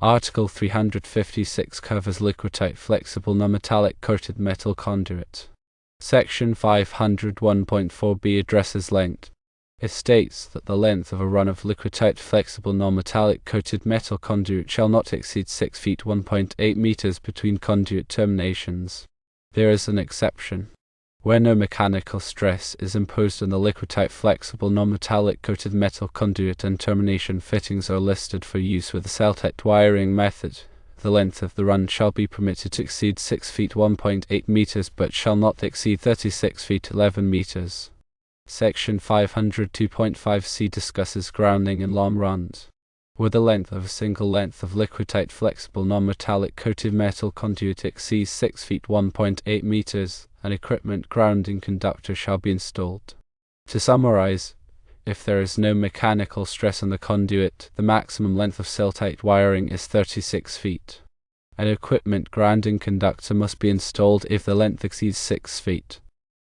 Article 356 covers Liquidtight flexible non-metallic coated metal conduit. Section 501.4b addresses length. It states that the length of a run of Liquidtight flexible non-metallic coated metal conduit shall not exceed 6 feet 1.8 meters between conduit terminations. There is an exception. Where no mechanical stress is imposed on the Liquidtight flexible non-metallic coated metal conduit and termination fittings are listed for use with the Sealtite wiring method, the length of the run shall be permitted to exceed 6 feet 1.8 meters but shall not exceed 36 feet 11 meters. Section 502.5c discusses grounding in long runs. Where the length of a single length of Liquidtight flexible non-metallic coated metal conduit exceeds 6 feet 1.8 meters, an equipment grounding conductor shall be installed. To summarize, if there is no mechanical stress on the conduit, the maximum length of Sealtite wiring is 36 feet. An equipment grounding conductor must be installed if the length exceeds 6 feet.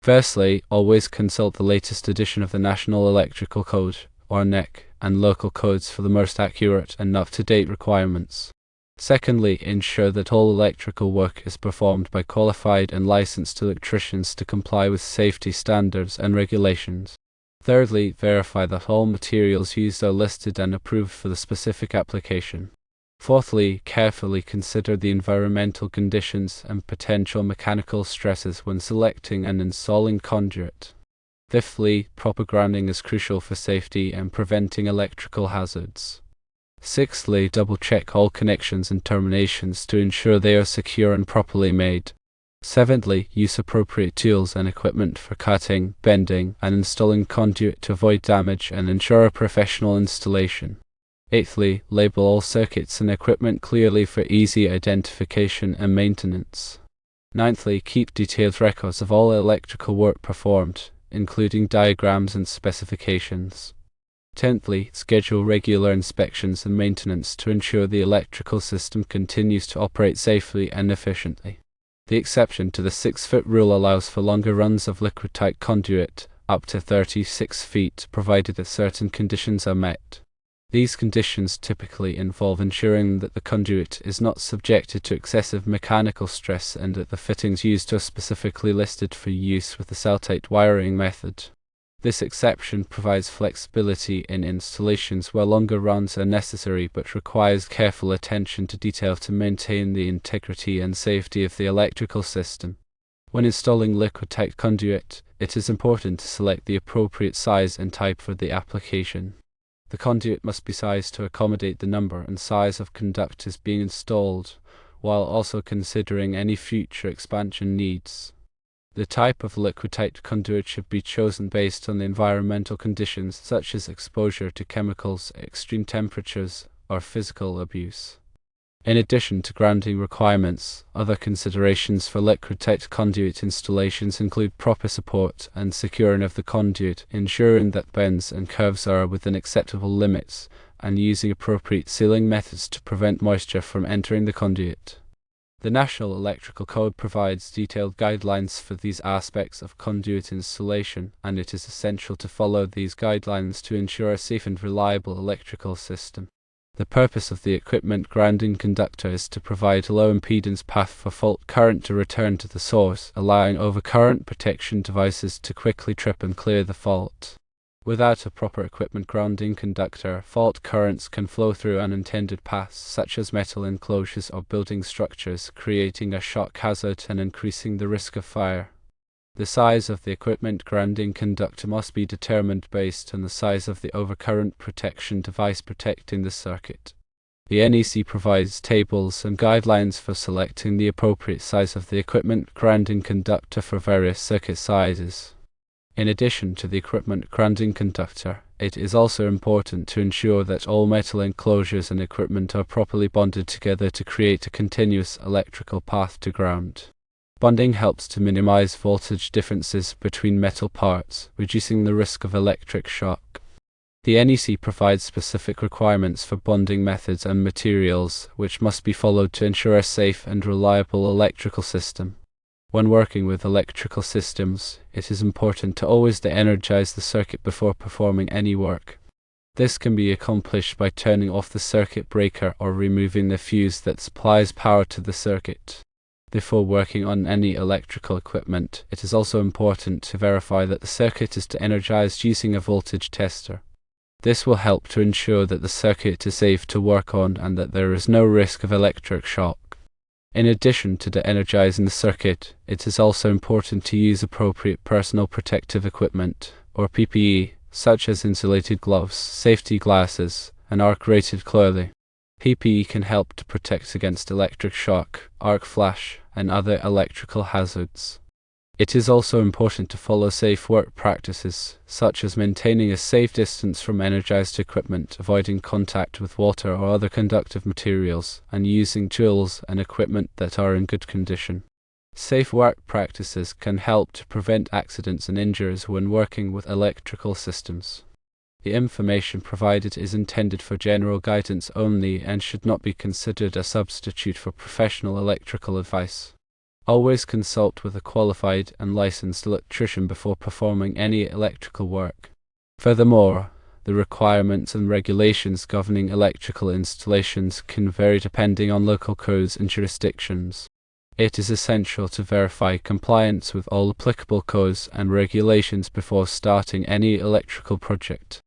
Firstly, always consult the latest edition of the National Electrical Code, or NEC, and local codes for the most accurate and up-to-date requirements. Secondly, ensure that all electrical work is performed by qualified and licensed electricians to comply with safety standards and regulations. Thirdly, verify that all materials used are listed and approved for the specific application. Fourthly, carefully consider the environmental conditions and potential mechanical stresses when selecting and installing conduit. Fifthly, proper grounding is crucial for safety and preventing electrical hazards. Sixthly, double-check all connections and terminations to ensure they are secure and properly made. Seventhly, use appropriate tools and equipment for cutting, bending, and installing conduit to avoid damage and ensure a professional installation. Eighthly, label all circuits and equipment clearly for easy identification and maintenance. Ninthly, keep detailed records of all electrical work performed, including diagrams and specifications. Tenthly, schedule regular inspections and maintenance to ensure the electrical system continues to operate safely and efficiently. The exception to the 6-foot rule allows for longer runs of Liquidtight conduit, up to 36 feet, provided that certain conditions are met. These conditions typically involve ensuring that the conduit is not subjected to excessive mechanical stress and that the fittings used are specifically listed for use with the Sealtite wiring method. This exception provides flexibility in installations where longer runs are necessary but requires careful attention to detail to maintain the integrity and safety of the electrical system. When installing Liquidtight conduit, it is important to select the appropriate size and type for the application. The conduit must be sized to accommodate the number and size of conductors being installed, while also considering any future expansion needs. The type of Liquidtight conduit should be chosen based on the environmental conditions such as exposure to chemicals, extreme temperatures, or physical abuse. In addition to grounding requirements, other considerations for Liquidtight conduit installations include proper support and securing of the conduit, ensuring that bends and curves are within acceptable limits, and using appropriate sealing methods to prevent moisture from entering the conduit. The National Electrical Code provides detailed guidelines for these aspects of conduit installation, and it is essential to follow these guidelines to ensure a safe and reliable electrical system. The purpose of the equipment grounding conductor is to provide a low impedance path for fault current to return to the source, allowing overcurrent protection devices to quickly trip and clear the fault. Without a proper equipment grounding conductor, fault currents can flow through unintended paths such as metal enclosures or building structures, creating a shock hazard and increasing the risk of fire. The size of the equipment grounding conductor must be determined based on the size of the overcurrent protection device protecting the circuit. The NEC provides tables and guidelines for selecting the appropriate size of the equipment grounding conductor for various circuit sizes. In addition to the equipment grounding conductor, it is also important to ensure that all metal enclosures and equipment are properly bonded together to create a continuous electrical path to ground. Bonding helps to minimize voltage differences between metal parts, reducing the risk of electric shock. The NEC provides specific requirements for bonding methods and materials, which must be followed to ensure a safe and reliable electrical system. When working with electrical systems, it is important to always de-energize the circuit before performing any work. This can be accomplished by turning off the circuit breaker or removing the fuse that supplies power to the circuit. Before working on any electrical equipment, it is also important to verify that the circuit is energized using a voltage tester. This will help to ensure that the circuit is safe to work on and that there is no risk of electric shock. In addition to de-energizing the circuit, it is also important to use appropriate personal protective equipment, or PPE, such as insulated gloves, safety glasses, and arc-rated clothing. PPE can help to protect against electric shock, arc flash, and other electrical hazards. It is also important to follow safe work practices, such as maintaining a safe distance from energized equipment, avoiding contact with water or other conductive materials, and using tools and equipment that are in good condition. Safe work practices can help to prevent accidents and injuries when working with electrical systems. The information provided is intended for general guidance only and should not be considered a substitute for professional electrical advice. Always consult with a qualified and licensed electrician before performing any electrical work. Furthermore, the requirements and regulations governing electrical installations can vary depending on local codes and jurisdictions. It is essential to verify compliance with all applicable codes and regulations before starting any electrical project.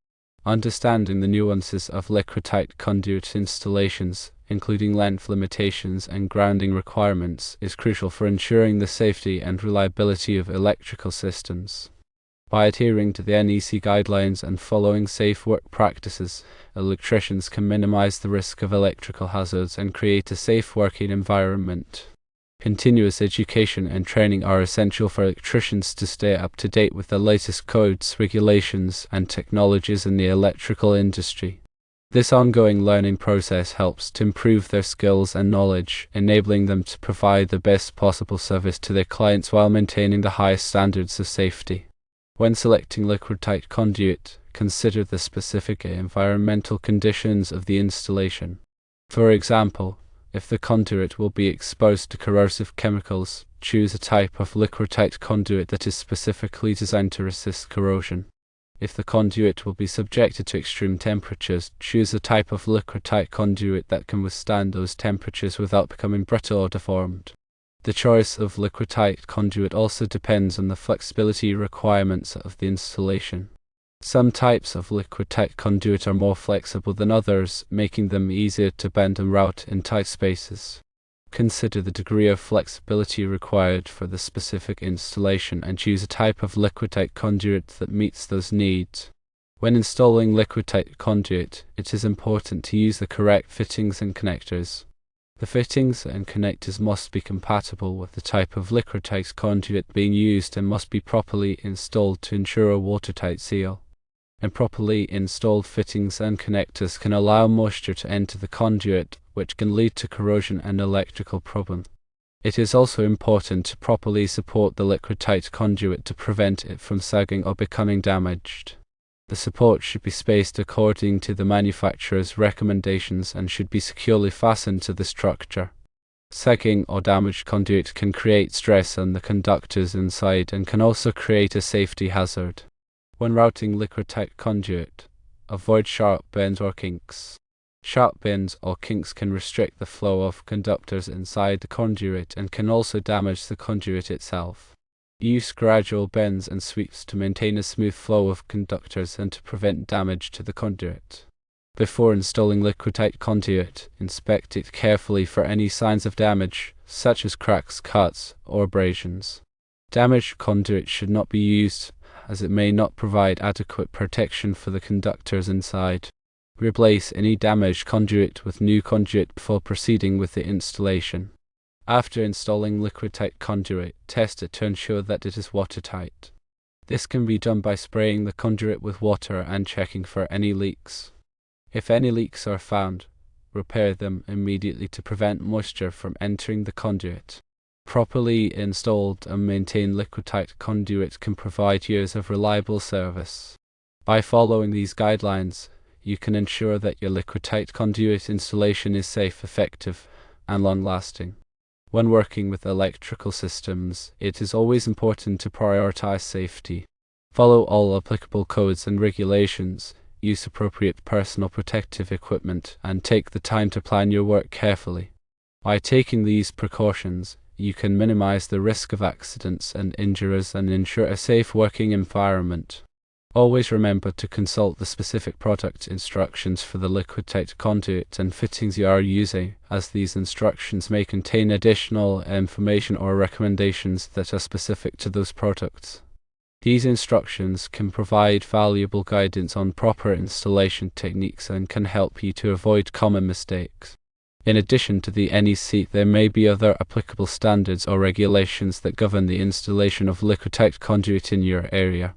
Understanding the nuances of Liquidtight conduit installations, including length limitations and grounding requirements, is crucial for ensuring the safety and reliability of electrical systems. By adhering to the NEC guidelines and following safe work practices, electricians can minimize the risk of electrical hazards and create a safe working environment. Continuous education and training are essential for electricians to stay up to date with the latest codes, regulations, and technologies in the electrical industry. This ongoing learning process helps to improve their skills and knowledge, enabling them to provide the best possible service to their clients while maintaining the highest standards of safety. When selecting Liquidtight conduit, consider the specific environmental conditions of the installation. For example, if the conduit will be exposed to corrosive chemicals, choose a type of Liquidtight conduit that is specifically designed to resist corrosion. If the conduit will be subjected to extreme temperatures, choose a type of Liquidtight conduit that can withstand those temperatures without becoming brittle or deformed. The choice of Liquidtight conduit also depends on the flexibility requirements of the installation. Some types of Liquidtight conduit are more flexible than others, making them easier to bend and route in tight spaces. Consider the degree of flexibility required for the specific installation and choose a type of Liquidtight conduit that meets those needs. When installing Liquidtight conduit, it is important to use the correct fittings and connectors. The fittings and connectors must be compatible with the type of Liquidtight conduit being used and must be properly installed to ensure a watertight seal. Improperly installed fittings and connectors can allow moisture to enter the conduit, which can lead to corrosion and electrical problems. It is also important to properly support the Liquidtight conduit to prevent it from sagging or becoming damaged. The support should be spaced according to the manufacturer's recommendations and should be securely fastened to the structure. Sagging or damaged conduit can create stress on the conductors inside and can also create a safety hazard. When routing Liquidtight conduit, avoid sharp bends or kinks. Sharp bends or kinks can restrict the flow of conductors inside the conduit and can also damage the conduit itself. Use gradual bends and sweeps to maintain a smooth flow of conductors and to prevent damage to the conduit. Before installing Liquidtight conduit, inspect it carefully for any signs of damage, such as cracks, cuts, or abrasions. Damaged conduit should not be used, as it may not provide adequate protection for the conductors inside. Replace any damaged conduit with new conduit before proceeding with the installation. After installing Liquidtight conduit, test it to ensure that it is watertight. This can be done by spraying the conduit with water and checking for any leaks. If any leaks are found, repair them immediately to prevent moisture from entering the conduit. Properly installed and maintained Liquidtight conduit can provide years of reliable service. By following these guidelines, you can ensure that your Liquidtight conduit installation is safe, effective, and long-lasting. When working with electrical systems, it is always important to prioritize safety. Follow all applicable codes and regulations, use appropriate personal protective equipment, and take the time to plan your work carefully. By taking these precautions, you can minimize the risk of accidents and injuries and ensure a safe working environment. Always remember to consult the specific product instructions for the Liquidtight conduit and fittings you are using, as these instructions may contain additional information or recommendations that are specific to those products. These instructions can provide valuable guidance on proper installation techniques and can help you to avoid common mistakes. In addition to the NEC, there may be other applicable standards or regulations that govern the installation of Liquidtight conduit in your area.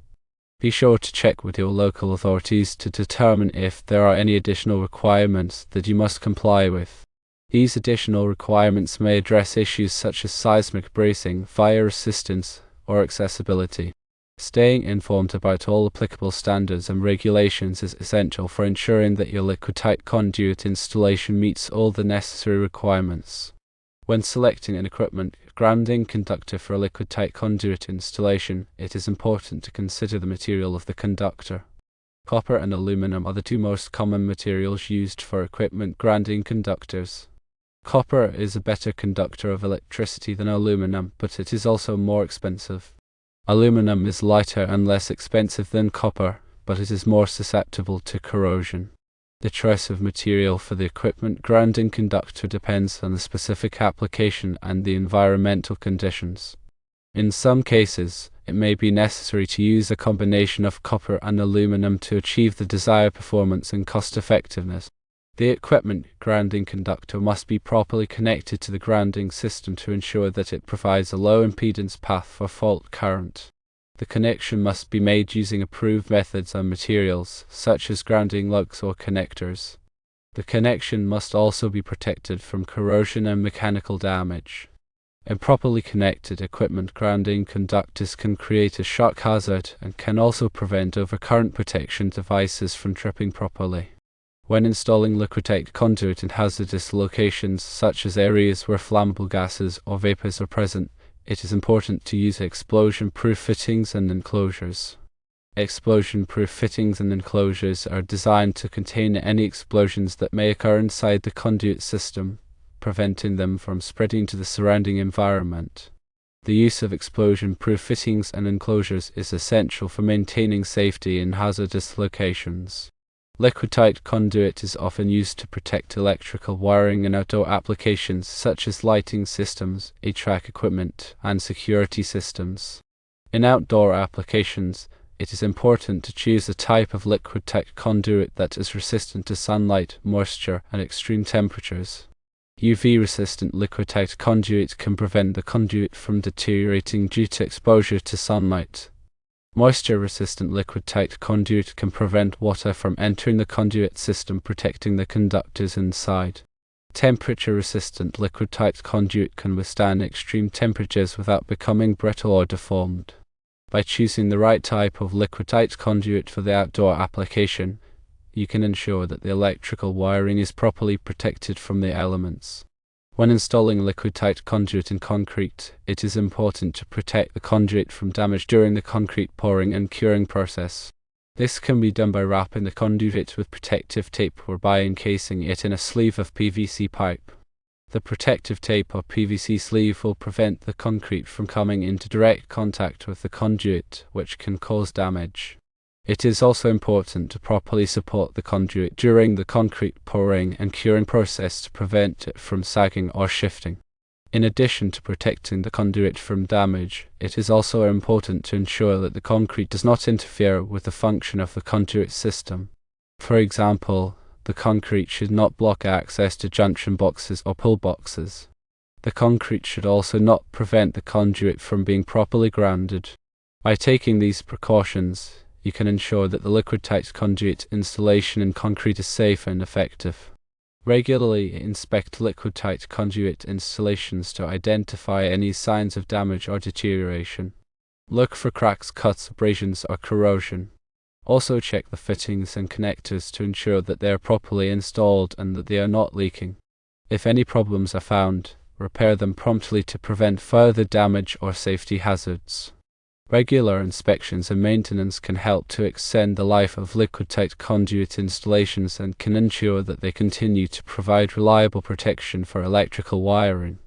Be sure to check with your local authorities to determine if there are any additional requirements that you must comply with. These additional requirements may address issues such as seismic bracing, fire resistance, or accessibility. Staying informed about all applicable standards and regulations is essential for ensuring that your Liquidtight conduit installation meets all the necessary requirements. When selecting an equipment grounding conductor for a Liquidtight conduit installation, it is important to consider the material of the conductor. Copper and aluminum are the two most common materials used for equipment grounding conductors. Copper is a better conductor of electricity than aluminum, but it is also more expensive. Aluminum is lighter and less expensive than copper, but it is more susceptible to corrosion. The choice of material for the equipment grounding conductor depends on the specific application and the environmental conditions. In some cases, it may be necessary to use a combination of copper and aluminum to achieve the desired performance and cost effectiveness. The equipment grounding conductor must be properly connected to the grounding system to ensure that it provides a low impedance path for fault current. The connection must be made using approved methods and materials, such as grounding lugs or connectors. The connection must also be protected from corrosion and mechanical damage. Improperly connected equipment grounding conductors can create a shock hazard and can also prevent overcurrent protection devices from tripping properly. When installing Liquidtight conduit in hazardous locations, such as areas where flammable gases or vapors are present, it is important to use explosion-proof fittings and enclosures. Explosion-proof fittings and enclosures are designed to contain any explosions that may occur inside the conduit system, preventing them from spreading to the surrounding environment. The use of explosion-proof fittings and enclosures is essential for maintaining safety in hazardous locations. Liquidtight conduit is often used to protect electrical wiring in outdoor applications such as lighting systems, HVAC equipment, and security systems. In outdoor applications, it is important to choose a type of Liquidtight conduit that is resistant to sunlight, moisture, and extreme temperatures. UV-resistant Liquidtight conduit can prevent the conduit from deteriorating due to exposure to sunlight. Moisture-resistant Liquidtight conduit can prevent water from entering the conduit system, protecting the conductors inside. Temperature-resistant Liquidtight conduit can withstand extreme temperatures without becoming brittle or deformed. By choosing the right type of Liquidtight conduit for the outdoor application, you can ensure that the electrical wiring is properly protected from the elements. When installing Liquidtight conduit in concrete, it is important to protect the conduit from damage during the concrete pouring and curing process. This can be done by wrapping the conduit with protective tape or by encasing it in a sleeve of PVC pipe. The protective tape or PVC sleeve will prevent the concrete from coming into direct contact with the conduit, which can cause damage. It is also important to properly support the conduit during the concrete pouring and curing process to prevent it from sagging or shifting. In addition to protecting the conduit from damage, it is also important to ensure that the concrete does not interfere with the function of the conduit system. For example, the concrete should not block access to junction boxes or pull boxes. The concrete should also not prevent the conduit from being properly grounded. By taking these precautions, you can ensure that the Liquidtight conduit installation in concrete is safe and effective. Regularly inspect Liquidtight conduit installations to identify any signs of damage or deterioration. Look for cracks, cuts, abrasions, or corrosion. Also check the fittings and connectors to ensure that they are properly installed and that they are not leaking. If any problems are found, repair them promptly to prevent further damage or safety hazards. Regular inspections and maintenance can help to extend the life of Liquidtight conduit installations and can ensure that they continue to provide reliable protection for electrical wiring.